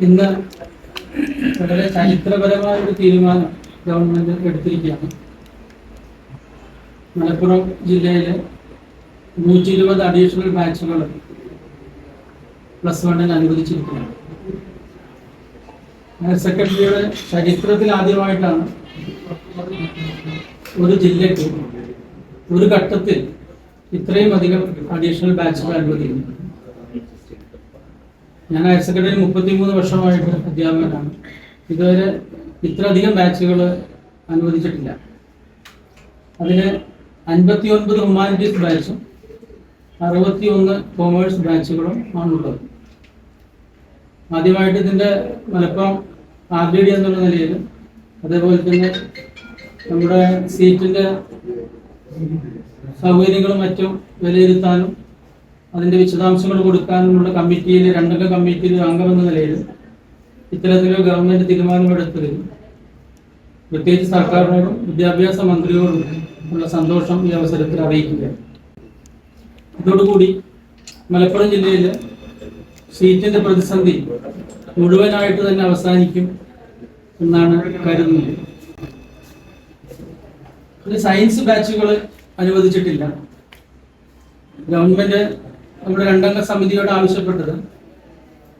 ഇന്ന് വളരെ ചരിത്രപരമായ ഒരു തീരുമാനം ഗവൺമെന്റ് എടുത്തിരിക്കുകയാണ്. മലപ്പുറം ജില്ലയിലെ 120 അഡീഷണൽ ബാച്ചുകൾ +1 അനുവദിച്ചിരിക്കുകയാണ്. ഹയർ സെക്കൻഡറിയുടെ ചരിത്രത്തിൽ ആദ്യമായിട്ടാണ് ഒരു ജില്ലയ്ക്ക് ഒരു ഘട്ടത്തിൽ ഇത്രയും അധികം അഡീഷണൽ ബാച്ചുകൾ അനുവദിക്കുന്നു. ഞാൻ ഹയർ സെക്കൻഡറി 33 വർഷമായിട്ട് അധ്യാപകനാണ്. ഇതുവരെ ഇത്രയധികം ബാച്ചുകൾ അനുവദിച്ചിട്ടില്ല. അതിന് 59 ഹ്യൂമാനിറ്റീസ് ബാച്ചും 61 കോമേഴ്സ് ബാച്ചുകളും ആണുള്ളത്. ആദ്യമായിട്ട് ഇതിൻ്റെ മലപ്പുറം RDD എന്നുള്ള നിലയിൽ, അതേപോലെ തന്നെ നമ്മുടെ സീറ്റിൻ്റെ സൗകര്യങ്ങളും മറ്റും വിലയിരുത്താനും അതിൻ്റെ വിശദാംശങ്ങൾ കൊടുക്കാനുമുള്ള കമ്മിറ്റിയിൽ, 2 അംഗ കമ്മിറ്റിയിൽ അംഗമെന്ന നിലയിൽ ഇത്തരത്തിലൊരു ഗവൺമെൻറ് തീരുമാനമെടുത്തതിൽ പ്രത്യേകിച്ച് സർക്കാരിനോടും വിദ്യാഭ്യാസ മന്ത്രിയോടും ഉള്ള സന്തോഷം ഈ അവസരത്തിൽ അറിയിക്കുകയാണ്. ഇതോടുകൂടി മലപ്പുറം ജില്ലയിൽ സീറ്റിൻ്റെ പ്രതിസന്ധി മുഴുവനായിട്ട് തന്നെ അവസാനിക്കും എന്നാണ് കരുതുന്നത്. ഒരു സയൻസ് ബാച്ചുകൾ അനുവദിച്ചിട്ടില്ല. ഗവൺമെൻറ് നമ്മുടെ 2 അംഗ സമിതിയോട് ആവശ്യപ്പെട്ടത്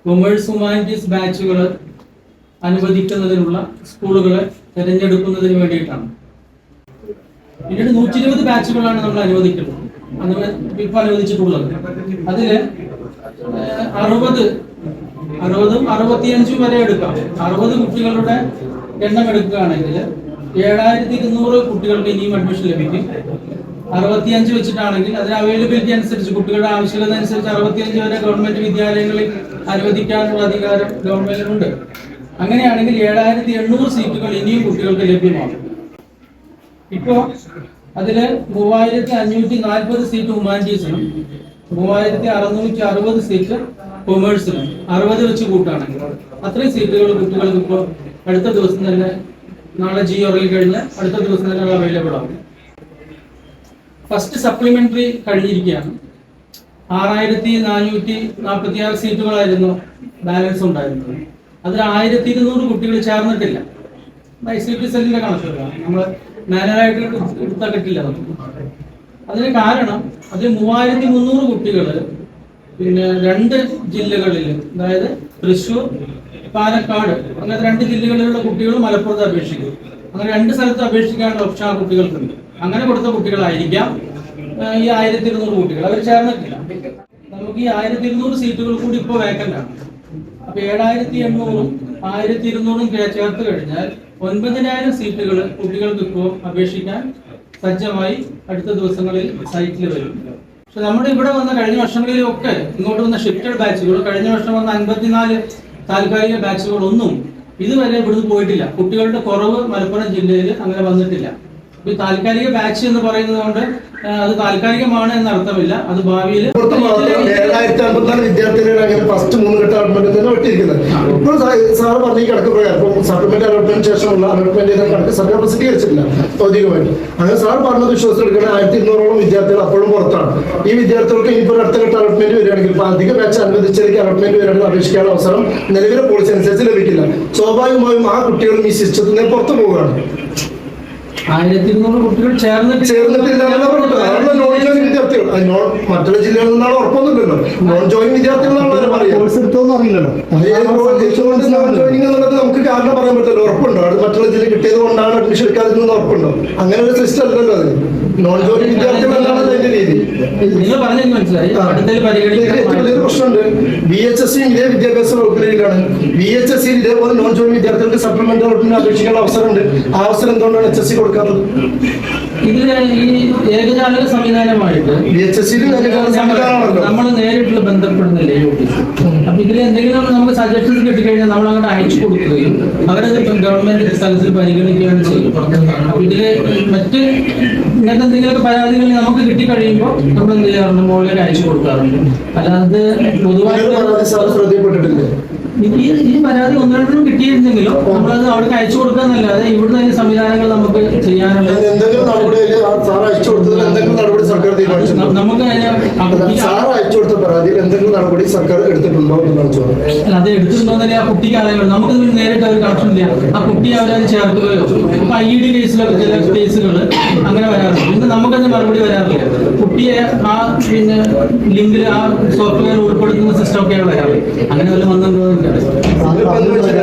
കൊമേഴ്സ് ഹ്യൂമാനിറ്റീസ് ബാച്ചുകൾ അനുവദിക്കുന്നതിനുള്ള സ്കൂളുകളെ തിരഞ്ഞെടുക്കുന്നതിന് വേണ്ടിയിട്ടാണ്. പിന്നീട് 120 ബാച്ചുകളാണ് നമ്മൾ അനുവദിക്കുന്നത്, ഇപ്പോൾ അനുവദിച്ചിട്ടുള്ളത്. അതിൽ 60, 65 വരെ എടുക്കാം. 60 കുട്ടികളുടെ എണ്ണം എടുക്കുകയാണെങ്കിൽ 7200 കുട്ടികൾക്ക് ഇനിയും അഡ്മിഷൻ ലഭിക്കും. 65 വെച്ചിട്ടാണെങ്കിൽ അതിന് അവൈലബിലിറ്റി അനുസരിച്ച്, കുട്ടികളുടെ ആവശ്യകത അനുസരിച്ച് 65 വരെ ഗവൺമെന്റ് വിദ്യാലയങ്ങളിൽ അനുവദിക്കാനുള്ള അധികാരം ഗവൺമെന്റിനുണ്ട്. അങ്ങനെയാണെങ്കിൽ 7800 സീറ്റുകൾ ഇനിയും കുട്ടികൾക്ക് ലഭ്യമാകും. ഇപ്പോൾ അതിൽ 3540 സീറ്റ് ഹ്യൂമാനിറ്റീസിനും 3660 സീറ്റ് കൊമേഴ്സിനും 60 വെച്ച് കൂട്ടുകയാണെങ്കിൽ അത്രയും സീറ്റുകൾ കുട്ടികൾക്ക് ഇപ്പോൾ അടുത്ത ദിവസം തന്നെ, നാളെ GRL കഴിഞ്ഞ് അടുത്ത ദിവസം തന്നെ അവൈലബിൾ ആകും. ഫസ്റ്റ് സപ്ലിമെന്ററി കഴിഞ്ഞിരിക്കുകയാണ്. 6446 സീറ്റുകളായിരുന്നു ബാലൻസ് ഉണ്ടായിരുന്നത്. അതിൽ 1200 കുട്ടികൾ ചേർന്നിട്ടില്ല. ICT സെല്ലിന്റെ കണക്കുകളാണ്, നമ്മൾ മാനുവലായിട്ട് എടുത്താൽ കിട്ടില്ല. അതിന് കാരണം അതിൽ 3300 കുട്ടികൾ പിന്നെ 2 ജില്ലകളിൽ, അതായത് തൃശ്ശൂർ, പാലക്കാട്, അങ്ങനത്തെ 2 ജില്ലകളിലുള്ള കുട്ടികൾ മലപ്പുറത്ത് അപേക്ഷിക്കും. അങ്ങനെ 2 സ്ഥലത്ത് അപേക്ഷിക്കാനുള്ള ഓപ്ഷൻ ആ കുട്ടികൾക്കുണ്ട്. അങ്ങനെ കൊടുത്ത കുട്ടികളായിരിക്കാം ഈ 1200 കുട്ടികൾ. അവർ ചേർന്നിട്ടില്ല. നമുക്ക് ഈ 1200 സീറ്റുകൾ കൂടി ഇപ്പോൾ വേക്കൻ്റ് ആണ്. അപ്പൊ 7800-ഉം 1200-ഉം ചേർത്ത് കഴിഞ്ഞാൽ 9000 സീറ്റുകൾ കുട്ടികൾക്ക് ഇപ്പോൾ അപേക്ഷിക്കാൻ സജ്ജമായി അടുത്ത ദിവസങ്ങളിൽ സൈറ്റിൽ വരും. പക്ഷെ നമ്മുടെ ഇവിടെ വന്ന കഴിഞ്ഞ വർഷങ്ങളിലൊക്കെ ഇങ്ങോട്ട് വന്ന ഷിഫ്റ്റഡ് ബാച്ചുകൾ, കഴിഞ്ഞ വർഷം വന്ന 54 താൽക്കാലിക ബാച്ചുകളൊന്നും ഇതുവരെ ഇവിടുന്ന് പോയിട്ടില്ല. കുട്ടികളുടെ കുറവ് മലപ്പുറം ജില്ലയിൽ അങ്ങനെ വന്നിട്ടില്ല. ഈ താൽക്കാലിക ബാച്ച് എന്ന് പറയുന്നത് കൊണ്ട് അത് താൽക്കാലികമാണ് എന്ന അർത്ഥമില്ല. അത് ഭാവിയിൽ 7054 വിദ്യാർത്ഥികളാണ് അങ്ങനെ ഫസ്റ്റ് 3 ഘട്ട അലോട്ട്മെന്റ് തന്നെ വെട്ടിയിരിക്കുന്നത്. ഇപ്പോൾ സാറ് പറഞ്ഞ ഈ കണക്ക് പ്രകാരം സപ്ലിമെന്റ് അലോട്ട്മെന്റ് ശേഷമുള്ള അലോട്ട്മെന്റ് കണക്ക് സർക്കാർ പ്രസിദ്ധീകരിച്ചിട്ടില്ല ഔദ്യോഗികമായിട്ട്. അങ്ങനെ സാർ പറഞ്ഞത് വിശ്വസിച്ചെടുക്കുന്ന 1200-ഓളം വിദ്യാർത്ഥികൾ അപ്പോഴും പുറത്താണ്. ഈ വിദ്യാർത്ഥികൾക്ക് ഇനിയിപ്പോൾ അടുത്ത ഘട്ട അലോട്ട്മെന്റ് വരികയാണെങ്കിൽ, ഇപ്പോൾ അധിക ബാച്ച് അനുവദിച്ചതിലേക്ക് അലോട്ട്മെന്റ് വരികയാണെങ്കിൽ അപേക്ഷിക്കാനുള്ള അവസരം നിലവിലെ പോളിസി അനുസരിച്ച് ലഭിക്കില്ല. സ്വാഭാവികമായും ആ കുട്ടികളും ഈ സിസ്റ്റത്തിൽ നിന്ന് പുറത്തു പോവുകയാണ്. 1200 കുട്ടികൾ ചേർന്നിട്ടില്ല. വിദ്യാർത്ഥികൾ മറ്റുള്ള ജില്ലകളിൽ നിന്നാണ് ഉറപ്പൊന്നുമില്ലല്ലോ. നോൺ ജോയിൻ വിദ്യാർത്ഥികളാണ് പറയുന്നത്. നമുക്ക് കാരണം പറയാൻ പറ്റില്ല. ഉറപ്പുണ്ടോ അത് മറ്റുള്ള ജില്ല കിട്ടിയത് കൊണ്ടാണ് അഡ്മിഷൻ എടുക്കാതിരുന്നത്? ഉറപ്പുണ്ടോ? അങ്ങനെ ഒരു സിസ്റ്റം അല്ലല്ലോ അത്. നോൺ ജോയിൻ വിദ്യാർത്ഥികളാണ് അതിന്റെ രീതി. വലിയൊരു പ്രശ്നമുണ്ട്. VHSC ഇതേ വിദ്യാഭ്യാസ വകുപ്പിലാണ്. VHSC ഇതേപോലെ നോൺ ജോയിൻ വിദ്യാർത്ഥികൾക്ക് സപ്ലിമെന്റ് അലോട്ട്മെന്റ് അപേക്ഷിക്കാനുള്ള അവസരമുണ്ട്. ആ അവസരം എന്തുകൊണ്ടാണ് HSC കൊടുക്കാത്തത്? ഇതിന് ഈ ഏകജാലക സംവിധാനമായിട്ട് നമ്മൾ നേരിട്ട് ബന്ധപ്പെടുന്നില്ലേ ഈ ഓഫീസ്. അപ്പൊ ഇതിൽ എന്തെങ്കിലും നമുക്ക് സജഷൻസ് കിട്ടിക്കഴിഞ്ഞാൽ നമ്മൾ അങ്ങോട്ട് അയച്ചു കൊടുക്കുകയും അവരത് ഗവൺമെന്റ് സ്ഥലത്തിൽ പരിഗണിക്കുകയാണ് ചെയ്യും. അപ്പൊ ഇതില് മറ്റ് ഇങ്ങനത്തെ എന്തെങ്കിലുമൊക്കെ പരാതികൾ നമുക്ക് കിട്ടിക്കഴിയുമ്പോൾ നമ്മൾ എന്ത് ചെയ്യാറുണ്ട്, മുകളിലേക്ക് അയച്ചു കൊടുക്കാറുണ്ട്. അല്ലാതെ പൊതുവായിട്ട് ഈ പരാതി ഒന്നിനും കിട്ടിയിരുന്നെങ്കിലും നമ്മളത് അവിടേക്ക് അയച്ചു കൊടുക്കാന്നല്ലാതെ ഇവിടുന്ന് അതിന് സംവിധാനങ്ങൾ നമുക്ക് ചെയ്യാനുള്ള എന്തെങ്കിലും നടപടി സാർ അയച്ചു കൊടുത്തതിൽ എന്തെങ്കിലും നടപടി സർക്കാർ തീരുമാനിച്ചു? നമുക്ക് സാർ അയച്ചു കൊടുത്ത പരാതിയിൽ എന്തെങ്കിലും നടപടി സർക്കാർ എടുത്തിട്ടുണ്ടോ എന്നാണ് ചോദിച്ചത്. അത് എടുത്തിട്ടുണ്ടോ തന്നെ ആ കുട്ടിക്ക് അറിയാമല്ലോ. നമുക്ക് നേരിട്ട് ഒരു കണക്ഷൻ ഇല്ല. ആ കുട്ടിയെ അവരത് ചേർക്കുകയോ ഇപ്പൊ IED കേസിലൊക്കെ ചില കേസുകൾ അങ്ങനെ വരാറുണ്ട്. ഇന്ന് നമുക്കത് മറുപടി വരാറില്ല. കുട്ടിയെ ആ പിന്നെ ലിങ്കിൽ ആ സോഫ്റ്റ്വെയർ ഉൾപ്പെടുത്തുന്ന സിസ്റ്റം ഒക്കെയാണ് വരാറ്. അങ്ങനെ വല്ല വന്നിട്ടുണ്ടോ